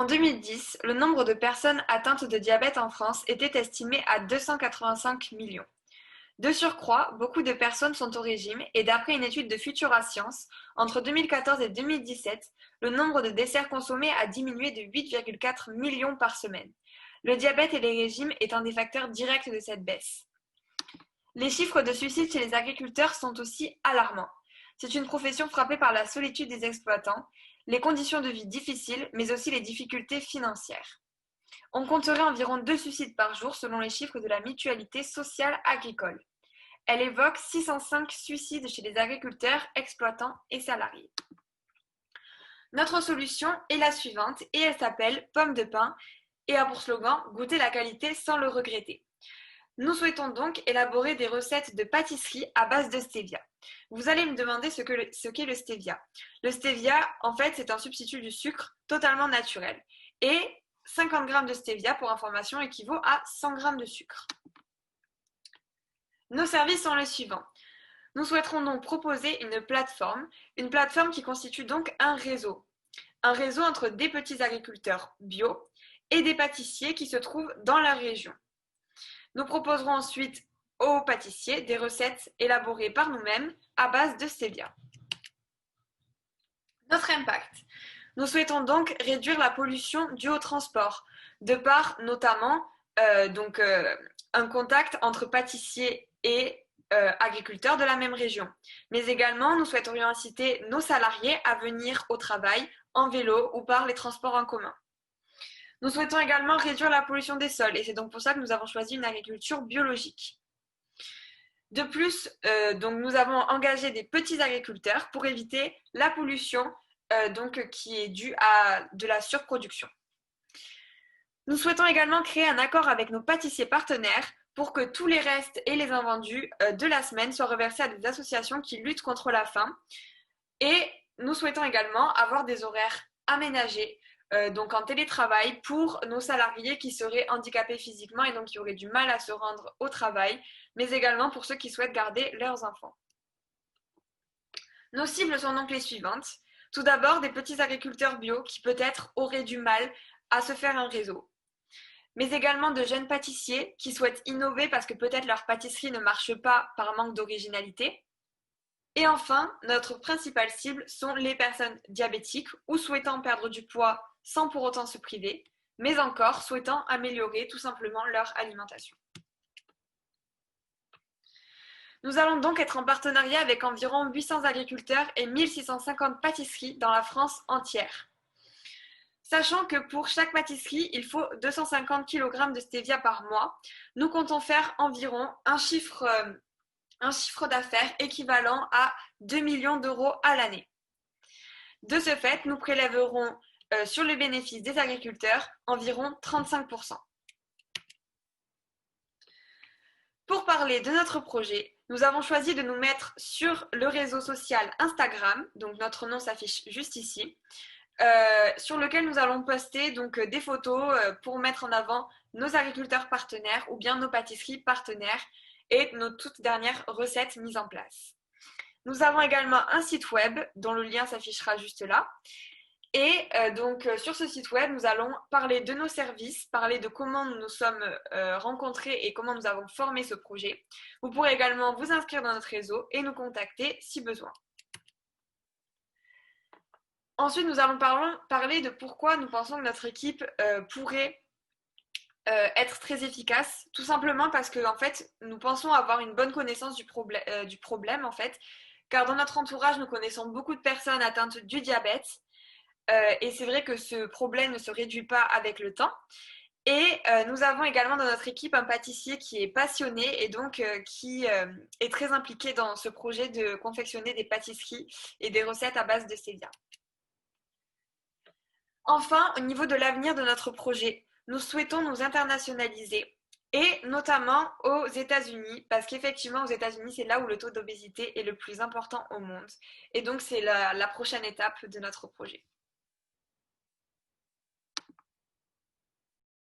En 2010, le nombre de personnes atteintes de diabète en France était estimé à 285 millions. De surcroît, beaucoup de personnes sont au régime et d'après une étude de Futura Science, entre 2014 et 2017, le nombre de desserts consommés a diminué de 8,4 millions par semaine. Le diabète et les régimes est un des facteurs directs de cette baisse. Les chiffres de suicides chez les agriculteurs sont aussi alarmants. C'est une profession frappée par la solitude des exploitants, les conditions de vie difficiles, mais aussi les difficultés financières. On compterait environ 2 suicides par jour selon les chiffres de la Mutualité sociale agricole. Elle évoque 605 suicides chez les agriculteurs, exploitants et salariés. Notre solution est la suivante et elle s'appelle Pomme de Pin et a pour slogan « Goûter la qualité sans le regretter ». Nous souhaitons donc élaborer des recettes de pâtisserie à base de stevia. Vous allez me demander ce qu'est le stevia. Le stevia, en fait, c'est un substitut du sucre totalement naturel. Et 50 g de stevia, pour information, équivaut à 100 g de sucre. Nos services sont les suivants. Nous souhaiterons donc proposer une plateforme qui constitue donc un réseau entre des petits agriculteurs bio et des pâtissiers qui se trouvent dans la région. Nous proposerons ensuite aux pâtissiers des recettes élaborées par nous-mêmes à base de stevia. Notre impact. Nous souhaitons donc réduire la pollution due au transport, de par notamment un contact entre pâtissiers et agriculteurs de la même région. Mais également, nous souhaiterions inciter nos salariés à venir au travail en vélo ou par les transports en commun. Nous souhaitons également réduire la pollution des sols et c'est donc pour ça que nous avons choisi une agriculture biologique. De plus, nous avons engagé des petits agriculteurs pour éviter la pollution qui est due à de la surproduction. Nous souhaitons également créer un accord avec nos pâtissiers partenaires pour que tous les restes et les invendus de la semaine soient reversés à des associations qui luttent contre la faim. Et nous souhaitons également avoir des horaires aménagés donc en télétravail pour nos salariés qui seraient handicapés physiquement et donc qui auraient du mal à se rendre au travail, mais également pour ceux qui souhaitent garder leurs enfants. Nos cibles sont donc les suivantes. Tout d'abord, des petits agriculteurs bio qui peut-être auraient du mal à se faire un réseau, mais également de jeunes pâtissiers qui souhaitent innover parce que peut-être leur pâtisserie ne marche pas par manque d'originalité. Et enfin, notre principale cible sont les personnes diabétiques ou souhaitant perdre du poids sans pour autant se priver, mais encore souhaitant améliorer tout simplement leur alimentation. Nous allons donc être en partenariat avec environ 800 agriculteurs et 1650 pâtisseries dans la France entière. Sachant que pour chaque pâtisserie, il faut 250 kg de stevia par mois, nous comptons faire environ un chiffre d'affaires équivalent à 2 millions d'euros à l'année. De ce fait, nous prélèverons sur le bénéfice des agriculteurs environ 35%. Pour parler de notre projet, nous avons choisi de nous mettre sur le réseau social Instagram, donc notre nom s'affiche juste ici, sur lequel nous allons poster donc, des photos pour mettre en avant nos agriculteurs partenaires ou bien nos pâtisseries partenaires et nos toutes dernières recettes mises en place. Nous avons également un site web dont le lien s'affichera juste là. Et sur ce site web, nous allons parler de nos services, parler de comment nous nous sommes rencontrés et comment nous avons formé ce projet. Vous pourrez également vous inscrire dans notre réseau et nous contacter si besoin. Ensuite, nous allons parler de pourquoi nous pensons que notre équipe pourrait être très efficace, tout simplement parce que en fait, nous pensons avoir une bonne connaissance du problème en fait, car dans notre entourage, nous connaissons beaucoup de personnes atteintes du diabète. Et c'est vrai que ce problème ne se réduit pas avec le temps. Et nous avons également dans notre équipe un pâtissier qui est passionné et donc qui est très impliqué dans ce projet de confectionner des pâtisseries et des recettes à base de stevia. Enfin, au niveau de l'avenir de notre projet, nous souhaitons nous internationaliser et notamment aux États-Unis, parce qu'effectivement aux États-Unis, c'est là où le taux d'obésité est le plus important au monde. Et donc c'est la prochaine étape de notre projet.